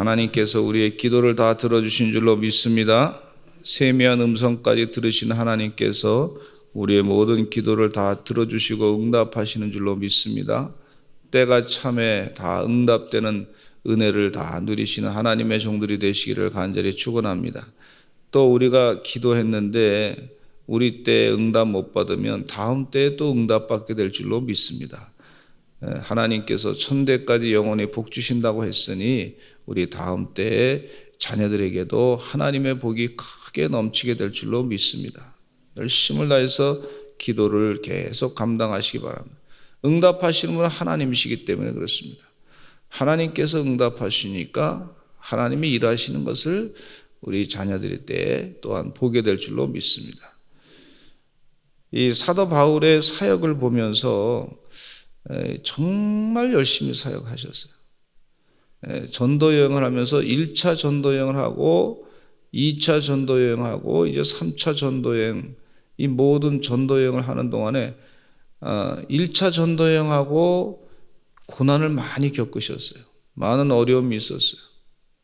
하나님께서 우리의 기도를 다 들어주신 줄로 믿습니다. 세미한 음성까지 들으신 하나님께서 우리의 모든 기도를 다 들어주시고 응답하시는 줄로 믿습니다. 때가 참에 다 응답되는 은혜를 다 누리시는 하나님의 종들이 되시기를 간절히 축원합니다. 또 우리가 기도했는데 우리 때 응답 못 받으면 다음 때에 또 응답받게 될 줄로 믿습니다. 하나님께서 천대까지 영원히 복 주신다고 했으니 우리 다음 때에 자녀들에게도 하나님의 복이 크게 넘치게 될 줄로 믿습니다. 열심을 다해서 기도를 계속 감당하시기 바랍니다. 응답하시는 분은 하나님이시기 때문에 그렇습니다. 하나님께서 응답하시니까 하나님이 일하시는 것을 우리 자녀들의 때에 또한 보게 될 줄로 믿습니다. 이 사도 바울의 사역을 보면서 정말 열심히 사역하셨어요. 전도 여행을 하면서 1차 전도 여행을 하고 2차 전도 여행하고 이제 3차 전도 여행, 이 모든 전도 여행을 하는 동안에 1차 전도 여행하고 고난을 많이 겪으셨어요. 많은 어려움이 있었어요.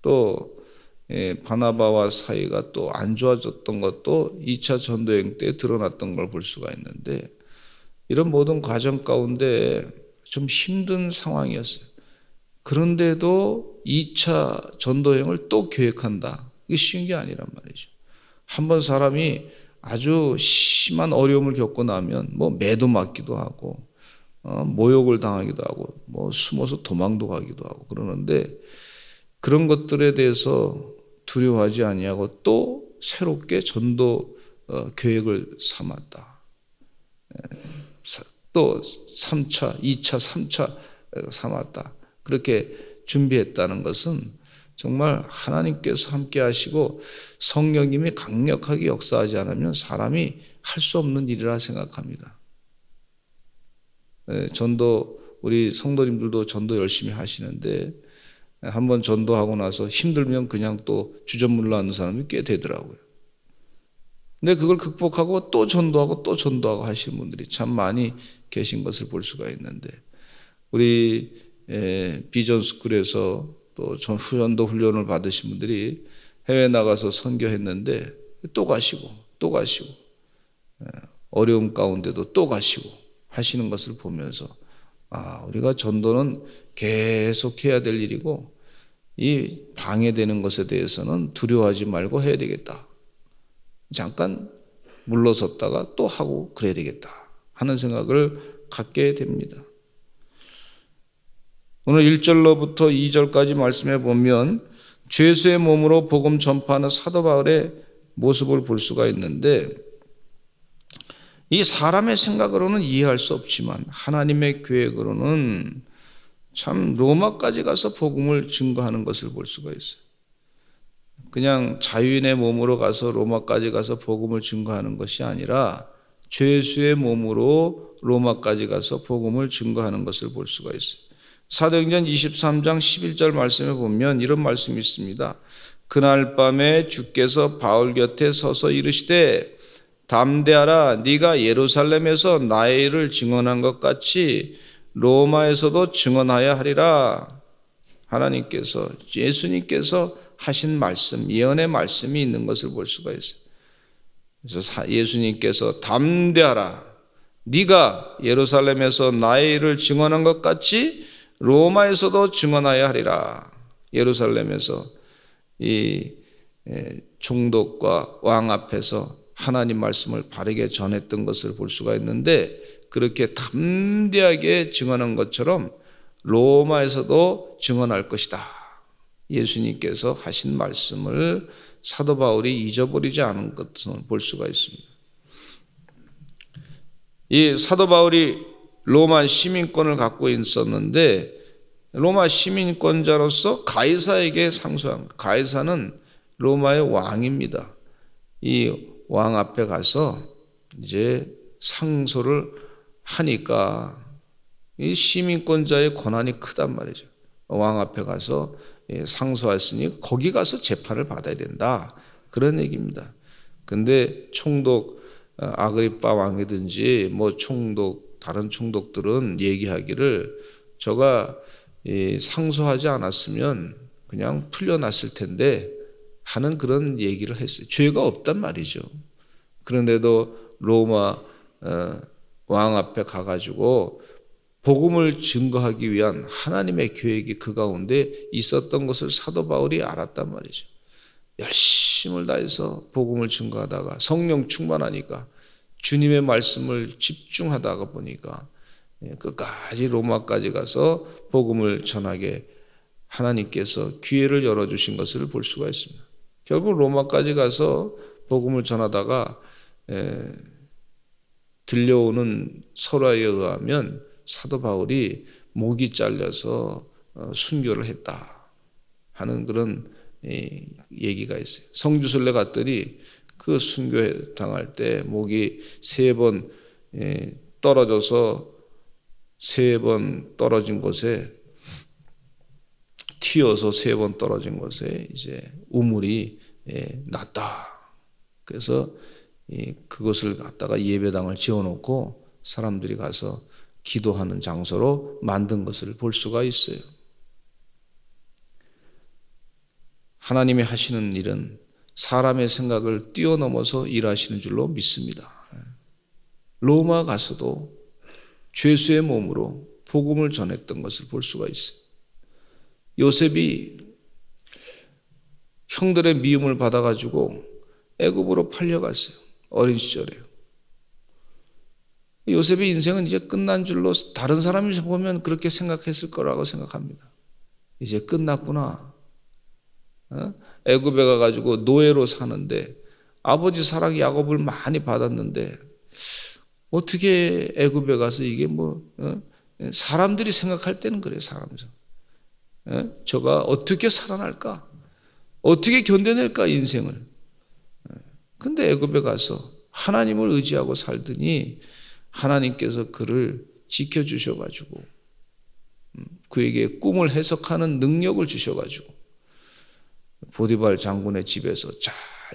또 바나바와 사이가 또 안 좋아졌던 것도 2차 전도 여행 때 드러났던 걸 볼 수가 있는데, 이런 모든 과정 가운데 좀 힘든 상황이었어요. 그런데도 2차 전도 여행을 또 계획한다. 이게 쉬운 게 아니란 말이죠. 한번 사람이 아주 심한 어려움을 겪고 나면 뭐 매도 맞기도 하고 모욕을 당하기도 하고 뭐 숨어서 도망도 가기도 하고 그러는데, 그런 것들에 대해서 두려워하지 아니하고 또 새롭게 전도 계획을 삼았다. 또 3차, 2차, 3차 삼았다. 그렇게 준비했다는 것은 정말 하나님께서 함께 하시고 성령님이 강력하게 역사하지 않으면 사람이 할 수 없는 일이라 생각합니다. 전도, 우리 성도님들도 전도 열심히 하시는데 한번 전도하고 나서 힘들면 그냥 또 주전물로 하는 사람이 꽤 되더라고요. 근데 그걸 극복하고 또 전도하고 또 전도하고 하시는 분들이 참 많이 계신 것을 볼 수가 있는데, 우리 비전스쿨에서 또 전도 훈련을 받으신 분들이 해외 나가서 선교했는데 또 가시고 또 가시고 어려움 가운데도 또 가시고 하시는 것을 보면서 우리가 전도는 계속 해야 될 일이고 이 방해되는 것에 대해서는 두려워하지 말고 해야 되겠다. 잠깐 물러섰다가 또 하고 그래야 되겠다 하는 생각을 갖게 됩니다. 오늘 1절로부터 2절까지 말씀해 보면 죄수의 몸으로 복음 전파하는 사도 바울의 모습을 볼 수가 있는데, 이 사람의 생각으로는 이해할 수 없지만 하나님의 계획으로는 참 로마까지 가서 복음을 증거하는 것을 볼 수가 있어요. 그냥 자유인의 몸으로 가서 로마까지 가서 복음을 증거하는 것이 아니라 죄수의 몸으로 로마까지 가서 복음을 증거하는 것을 볼 수가 있어요. 사도행전 23장 11절 말씀에 보면 이런 말씀이 있습니다. 그날 밤에 주께서 바울 곁에 서서 이르시되 담대하라, 네가 예루살렘에서 나의 일을 증언한 것 같이 로마에서도 증언하여 하리라. 하나님께서, 예수님께서 하신 말씀, 예언의 말씀이 있는 것을 볼 수가 있어요. 그래서 예수님께서 담대하라, 네가 예루살렘에서 나의 일을 증언한 것 같이 로마에서도 증언하여 하리라. 예루살렘에서 이 총독과 왕 앞에서 하나님 말씀을 바르게 전했던 것을 볼 수가 있는데, 그렇게 담대하게 증언한 것처럼 로마에서도 증언할 것이다. 예수님께서 하신 말씀을 사도 바울이 잊어버리지 않은 것을 볼 수가 있습니다. 이 사도 바울이 로마 시민권을 갖고 있었는데, 로마 시민권자로서 가이사에게 상소한, 가이사는 로마의 왕입니다. 이 왕 앞에 가서 이제 상소를 하니까 이 시민권자의 권한이 크단 말이죠. 왕 앞에 가서 상소했으니 거기 가서 재판을 받아야 된다, 그런 얘기입니다. 근데 총독 아그리빠 왕이든지 뭐 총독, 다른 총독들은 얘기하기를 저가 상소하지 않았으면 그냥 풀려났을 텐데 하는 그런 얘기를 했어요. 죄가 없단 말이죠. 그런데도 로마 왕 앞에 가가지고 복음을 증거하기 위한 하나님의 계획이 그 가운데 있었던 것을 사도 바울이 알았단 말이죠. 열심을 다해서 복음을 증거하다가 성령 충만하니까 주님의 말씀을 집중하다가 보니까 끝까지 로마까지 가서 복음을 전하게 하나님께서 기회를 열어주신 것을 볼 수가 있습니다. 결국 로마까지 가서 복음을 전하다가 들려오는 설화에 의하면 사도 바울이 목이 잘려서 순교를 했다 하는 그런 얘기가 있어요. 성주순례 갔더니 그 순교 당할 때 목이 3번 떨어져서 3번 떨어진 곳에 튀어서 3번 떨어진 곳에 이제 우물이 났다. 그래서 그것을 갖다가 예배당을 지어놓고 사람들이 가서 기도하는 장소로 만든 것을 볼 수가 있어요. 하나님이 하시는 일은 사람의 생각을 뛰어넘어서 일하시는 줄로 믿습니다. 로마 가서도 죄수의 몸으로 복음을 전했던 것을 볼 수가 있어요. 요셉이 형들의 미움을 받아가지고 애굽으로 팔려갔어요. 어린 시절에요. 요셉의 인생은 이제 끝난 줄로 다른 사람이 보면 그렇게 생각했을 거라고 생각합니다. 이제 끝났구나. 애굽에 가가지고 노예로 사는데 아버지 사랑 야곱을 많이 받았는데 어떻게 애굽에 가서 이게 사람들이 생각할 때는 그래요. 저가 어떻게 살아날까? 어떻게 견뎌낼까 인생을. 근데 애굽에 가서 하나님을 의지하고 살더니 하나님께서 그를 지켜주셔가지고 그에게 꿈을 해석하는 능력을 주셔가지고 보디발 장군의 집에서 잘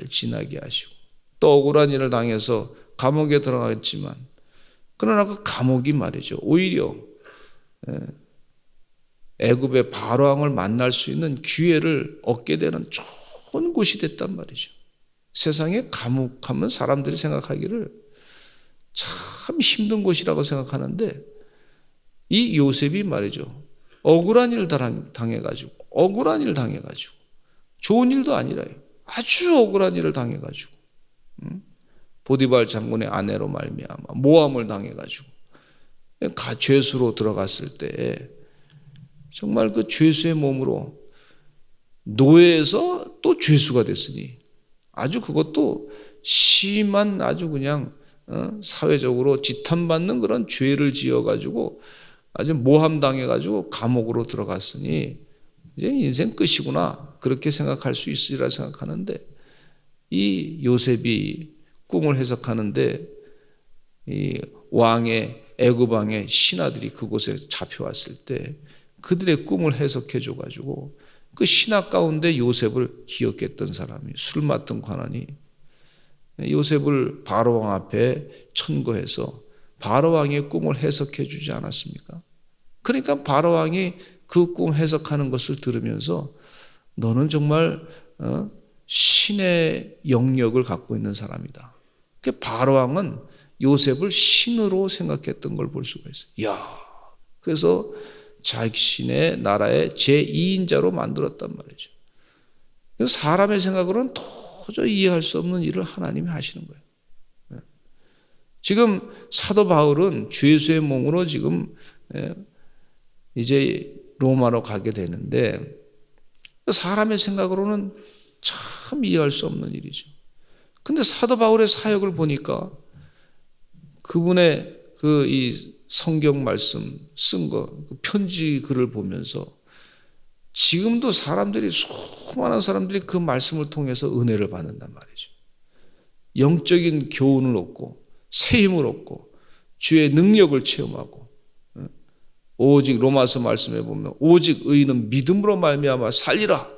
지나게 하시고 또 억울한 일을 당해서 감옥에 들어갔지만 그러나 그 감옥이 말이죠. 오히려 애굽의 바로왕을 만날 수 있는 기회를 얻게 되는 좋은 곳이 됐단 말이죠. 세상에 감옥하면 사람들이 생각하기를 참 힘든 곳이라고 생각하는데 이 요셉이 말이죠. 억울한 일을 당해가지고 좋은 일도 아니라요. 아주 억울한 일을 당해가지고 보디발 장군의 아내로 말미암아 모함을 당해가지고 죄수로 들어갔을 때 정말 그 죄수의 몸으로 노예에서 또 죄수가 됐으니 아주 그것도 심한 아주 그냥 사회적으로 지탄받는 그런 죄를 지어가지고 아주 모함당해가지고 감옥으로 들어갔으니 이제 인생 끝이구나 그렇게 생각할 수 있으리라 생각하는데 이 요셉이 꿈을 해석하는데 이 애굽 왕의 신하들이 그곳에 잡혀왔을 때 그들의 꿈을 해석해 줘가지고 그 신하 가운데 요셉을 기억했던 사람이 술 맡은 관원이 요셉을 바로왕 앞에 천거해서 바로왕의 꿈을 해석해 주지 않았습니까? 그러니까 바로왕이 그 꿈 해석하는 것을 들으면서 너는 정말 신의 영역을 갖고 있는 사람이다. 바로왕은 요셉을 신으로 생각했던 걸 볼 수가 있어요. 이야, 그래서 자신의 나라의 제2인자로 만들었단 말이죠. 그래서 사람의 생각으로는 도저히 이해할 수 없는 일을 하나님이 하시는 거예요. 지금 사도 바울은 죄수의 몸으로 지금 이제 로마로 가게 되는데 사람의 생각으로는 참 이해할 수 없는 일이죠. 근데 사도 바울의 사역을 보니까 그분의 이 성경 말씀 쓴 거, 그 편지 글을 보면서 지금도 수많은 사람들이 그 말씀을 통해서 은혜를 받는단 말이죠. 영적인 교훈을 얻고 새 힘을 얻고 주의 능력을 체험하고 오직 로마서 말씀에 보면 오직 의인은 믿음으로 말미암아 살리라.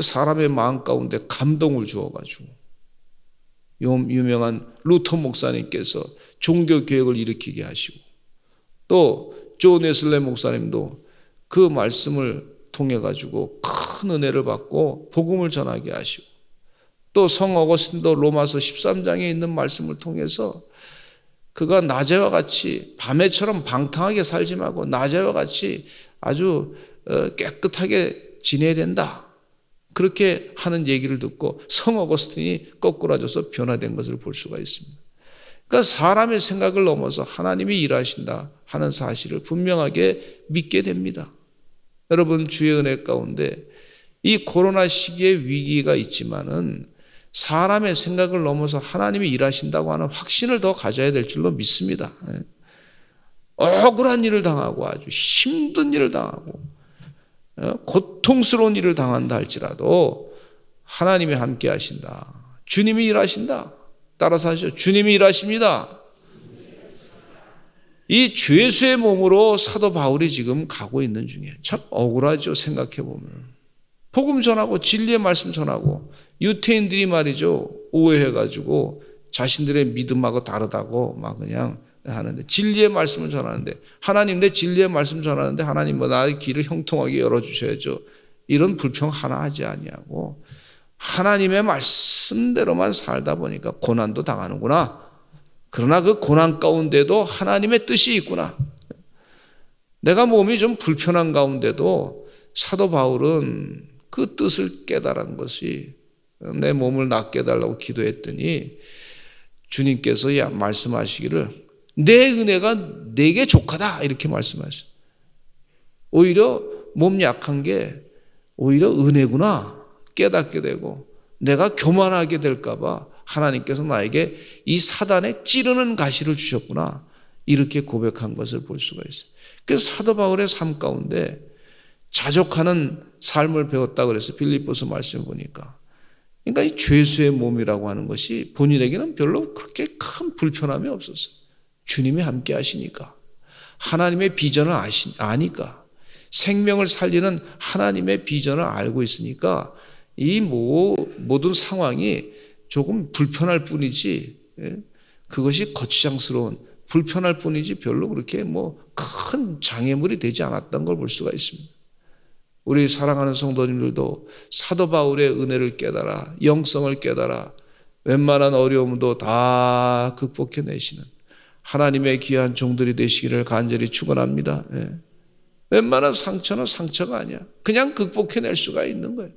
사람의 마음 가운데 감동을 주어가지고 유명한 루터 목사님께서 종교 개혁을 일으키게 하시고 또 존 웨슬레 목사님도 그 말씀을 통해 가지고 큰 은혜를 받고 복음을 전하게 하시고, 또 성 어거스틴도 로마서 13장에 있는 말씀을 통해서 그가 낮에와 같이 밤에처럼 방탕하게 살지 말고 낮에와 같이 아주 깨끗하게 지내야 된다, 그렇게 하는 얘기를 듣고 성 어거스틴이 거꾸라져서 변화된 것을 볼 수가 있습니다. 그러니까 사람의 생각을 넘어서 하나님이 일하신다 하는 사실을 분명하게 믿게 됩니다. 여러분, 주의 은혜 가운데 이 코로나 시기에 위기가 있지만은 사람의 생각을 넘어서 하나님이 일하신다고 하는 확신을 더 가져야 될 줄로 믿습니다. 억울한 일을 당하고 아주 힘든 일을 당하고 고통스러운 일을 당한다 할지라도 하나님이 함께 하신다, 주님이 일하신다. 따라서 하시죠. 주님이 일하십니다. 이 죄수의 몸으로 사도 바울이 지금 가고 있는 중이에요. 참 억울하죠, 생각해 보면. 복음 전하고 진리의 말씀 전하고 유태인들이 말이죠, 오해해가지고 자신들의 믿음하고 다르다고 막 그냥 하는데, 진리의 말씀을 전하는데, 하나님 내 진리의 말씀 전하는데 하나님 뭐 나의 길을 형통하게 열어주셔야죠, 이런 불평 하나 하지 아니하고 하나님의 말씀대로만 살다 보니까 고난도 당하는구나, 그러나 그 고난 가운데도 하나님의 뜻이 있구나, 내가 몸이 좀 불편한 가운데도 사도 바울은 그 뜻을 깨달은 것이, 내 몸을 낫게 해달라고 기도했더니 주님께서 말씀하시기를 내 은혜가 내게 족하다, 이렇게 말씀하셨어요. 오히려 몸 약한 게 오히려 은혜구나 깨닫게 되고, 내가 교만하게 될까 봐 하나님께서 나에게 이 사단의 찌르는 가시를 주셨구나, 이렇게 고백한 것을 볼 수가 있어요. 그래서 사도 바울의 삶 가운데 자족하는 삶을 배웠다고 그래서 빌립보서 말씀을 보니까, 그러니까 이 죄수의 몸이라고 하는 것이 본인에게는 별로 그렇게 큰 불편함이 없었어요. 주님이 함께 하시니까, 하나님의 비전을 아니까, 생명을 살리는 하나님의 비전을 알고 있으니까 이 모든 상황이 조금 불편할 뿐이지, 그것이 거추장스러운 불편할 뿐이지 별로 그렇게 큰 장애물이 되지 않았던 걸 볼 수가 있습니다. 우리 사랑하는 성도님들도 사도 바울의 은혜를 깨달아, 영성을 깨달아 웬만한 어려움도 다 극복해내시는 하나님의 귀한 종들이 되시기를 간절히 축원합니다. 웬만한 상처는 상처가 아니야. 그냥 극복해낼 수가 있는 거예요.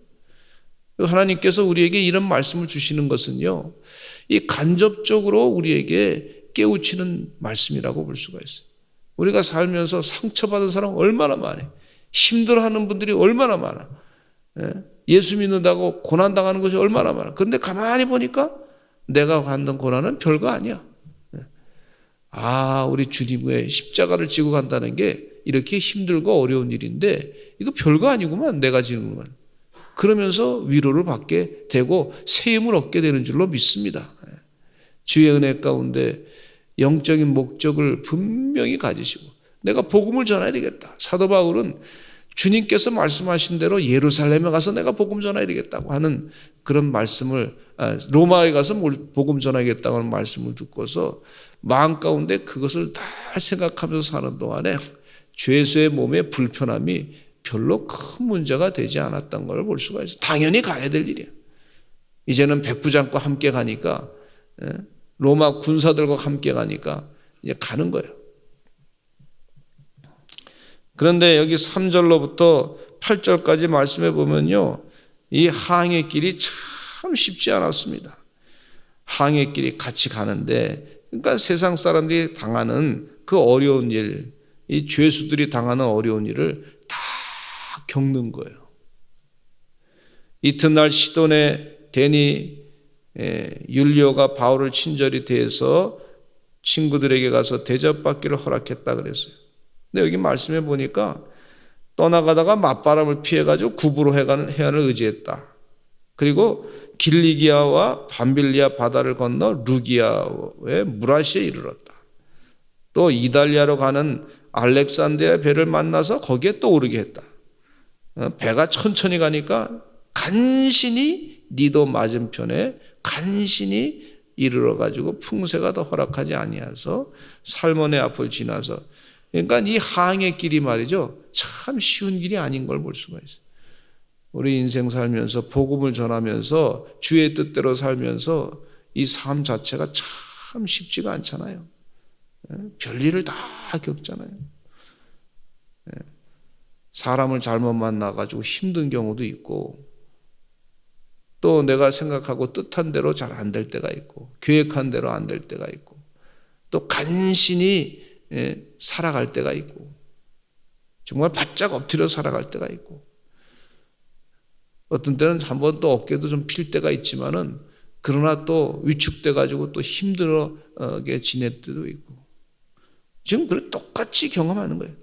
하나님께서 우리에게 이런 말씀을 주시는 것은요, 이 간접적으로 우리에게 깨우치는 말씀이라고 볼 수가 있어요. 우리가 살면서 상처받은 사람 얼마나 많아요. 힘들어하는 분들이 얼마나 많아. 예수 믿는다고 고난당하는 것이 얼마나 많아. 그런데 가만히 보니까 내가 받는 고난은 별거 아니야. 우리 주님의 십자가를 지고 간다는 게 이렇게 힘들고 어려운 일인데 이거 별거 아니구만, 내가 지는 건. 그러면서 위로를 받게 되고 새 힘을 얻게 되는 줄로 믿습니다. 주의 은혜 가운데 영적인 목적을 분명히 가지시고 내가 복음을 전해야 되겠다. 사도 바울은 주님께서 말씀하신 대로 예루살렘에 가서 내가 복음 전해야 되겠다고 하는 그런 말씀을, 로마에 가서 복음 전하겠다고 하는 말씀을 듣고서 마음 가운데 그것을 다 생각하면서 사는 동안에 죄수의 몸의 불편함이 별로 큰 문제가 되지 않았던 걸 볼 수가 있어요. 당연히 가야 될 일이야. 이제는 백부장과 함께 가니까, 로마 군사들과 함께 가니까 이제 가는 거예요. 그런데 여기 3절로부터 8절까지 말씀해 보면요, 이 항해 길이 참 쉽지 않았습니다. 항해 길이 같이 가는데, 그러니까 세상 사람들이 당하는 그 어려운 일, 이 죄수들이 당하는 어려운 일을 다 겪는 거예요. 이튿날 시돈의 대니 율리오가 바울을 친절히 대해서 친구들에게 가서 대접받기를 허락했다 그랬어요. 근데 여기 말씀해 보니까 떠나가다가 맞바람을 피해가지고 구부로 해안을 의지했다. 그리고 길리기아와 밤빌리아 바다를 건너 루기아의 무라시에 이르렀다. 또 이달리아로 가는 알렉산드리아 배를 만나서 거기에 또 오르게 했다. 배가 천천히 가니까 간신히 니도 맞은편에 간신히 이르러 가지고 풍세가 더 허락하지 아니하서 살몬의 앞을 지나서 그러니까 이 항해 길이 말이죠, 참 쉬운 길이 아닌 걸 볼 수가 있어요. 우리 인생 살면서 복음을 전하면서 주의 뜻대로 살면서 이 삶 자체가 참 쉽지가 않잖아요. 별일을 다 겪잖아요. 사람을 잘못 만나가지고 힘든 경우도 있고, 또 내가 생각하고 뜻한 대로 잘 안 될 때가 있고, 계획한 대로 안 될 때가 있고, 또 간신히 살아갈 때가 있고, 정말 바짝 엎드려 살아갈 때가 있고, 어떤 때는 한번 또 어깨도 좀 필 때가 있지만은, 그러나 또 위축돼 가지고 또 힘들게 지낼 때도 있고, 지금 그래 똑같이 경험하는 거예요.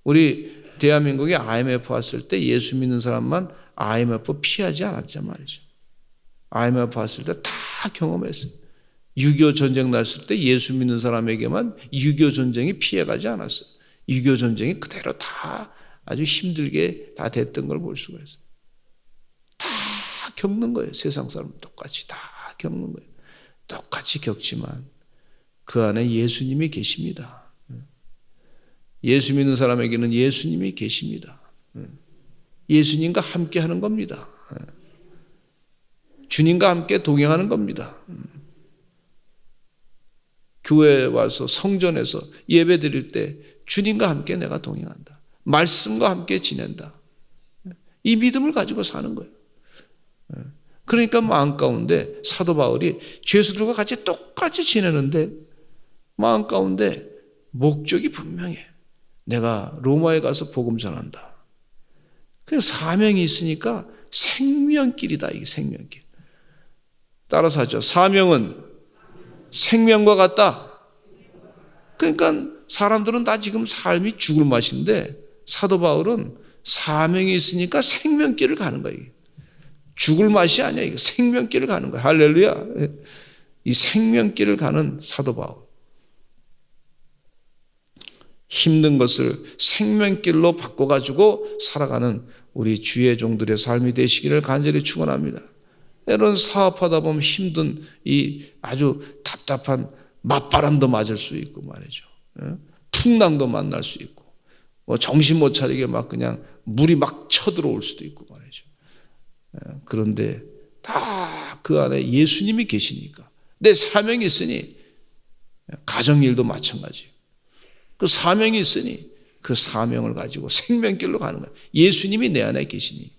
우리 대한민국에 IMF 왔을 때 예수 믿는 사람만 IMF 피하지 않았단 말이죠. IMF 왔을 때 다 경험했어요. 6.25 전쟁 났을 때 예수 믿는 사람에게만 6.25 전쟁이 피해가지 않았어요. 6.25 전쟁이 그대로 다 아주 힘들게 다 됐던 걸 볼 수가 있어요. 다 겪는 거예요. 세상 사람은 똑같이 다 겪는 거예요. 똑같이 겪지만 그 안에 예수님이 계십니다. 예수 믿는 사람에게는 예수님이 계십니다. 예수님과 함께 하는 겁니다. 주님과 함께 동행하는 겁니다. 교회에 와서 성전에서 예배 드릴 때 주님과 함께 내가 동행한다. 말씀과 함께 지낸다. 이 믿음을 가지고 사는 거예요. 그러니까 마음 가운데 사도 바울이 죄수들과 같이 똑같이 지내는데 마음 가운데 목적이 분명해. 내가 로마에 가서 복음 전한다. 그 사명이 있으니까 생명길이다. 이게 생명길. 따라서 하죠. 사명은 생명과 같다. 그러니까 사람들은 다 지금 삶이 죽을 맛인데 사도 바울은 사명이 있으니까 생명길을 가는 거예요. 죽을 맛이 아니야. 이게 생명길을 가는 거야. 할렐루야. 이 생명길을 가는 사도 바울. 힘든 것을 생명길로 바꿔가지고 살아가는 우리 주의 종들의 삶이 되시기를 간절히 축원합니다. 때로는 사업하다 보면 힘든 이 아주 답답한 맞바람도 맞을 수 있고 말이죠. 풍랑도 만날 수 있고, 뭐 정신 못 차리게 막 그냥 물이 막 쳐들어올 수도 있고 말이죠. 그런데 다 그 안에 예수님이 계시니까 내 사명이 있으니 가정일도 마찬가지예요. 그 사명이 있으니 그 사명을 가지고 생명길로 가는 거예요. 예수님이 내 안에 계시니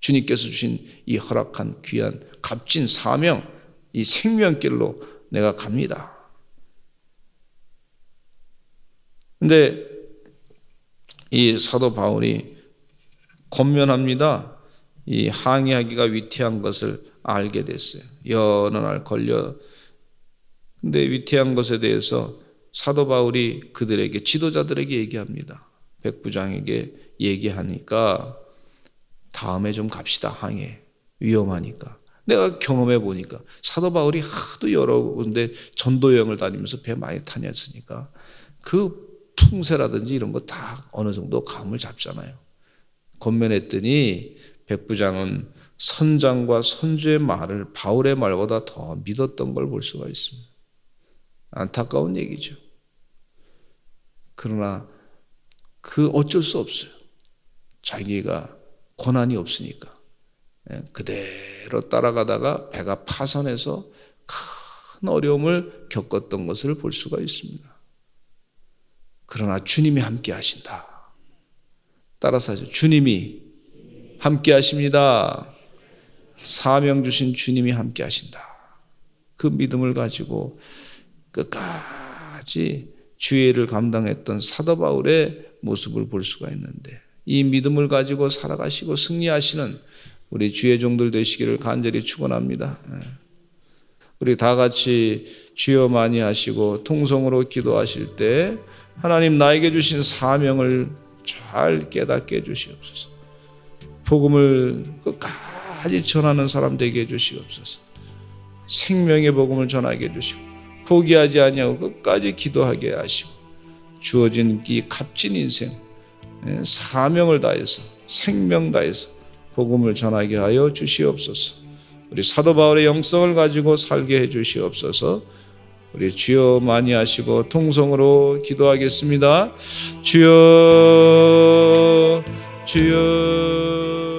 주님께서 주신 이 허락한 귀한 값진 사명, 이 생명길로 내가 갑니다. 근데 이 사도 바울이 권면합니다. 이 항해하기가 위태한 것을 알게 됐어요. 여러 날 걸려. 근데 위태한 것에 대해서 사도 바울이 그들에게, 지도자들에게 얘기합니다. 백부장에게 얘기하니까 다음에 좀 갑시다. 항해 위험하니까. 내가 경험해 보니까 사도 바울이 하도 여러 군데 전도 여행을 다니면서 배 많이 타녔으니까 그 풍세라든지 이런 거 다 어느 정도 감을 잡잖아요. 권면했더니 백부장은 선장과 선주의 말을 바울의 말보다 더 믿었던 걸 볼 수가 있습니다. 안타까운 얘기죠. 그러나 그 어쩔 수 없어요. 자기가 고난이 없으니까 그대로 따라가다가 배가 파선해서 큰 어려움을 겪었던 것을 볼 수가 있습니다. 그러나 주님이 함께 하신다. 따라서 하죠. 주님이 함께 하십니다. 사명 주신 주님이 함께 하신다. 그 믿음을 가지고 끝까지 주의 일을 감당했던 사도 바울의 모습을 볼 수가 있는데, 이 믿음을 가지고 살아가시고 승리하시는 우리 주의 종들 되시기를 간절히 축원합니다. 우리 다 같이 주여 많이 하시고 통성으로 기도하실 때 하나님 나에게 주신 사명을 잘 깨닫게 해주시옵소서. 복음을 끝까지 전하는 사람 되게 해주시옵소서. 생명의 복음을 전하게 해주시고 포기하지 아니하고 끝까지 기도하게 하시고 주어진 이 값진 인생 사명을 다해서 생명 다해서 복음을 전하게 하여 주시옵소서. 우리 사도 바울의 영성을 가지고 살게 해 주시옵소서. 우리 주여 많이 하시고 통성으로 기도하겠습니다. 주여 주여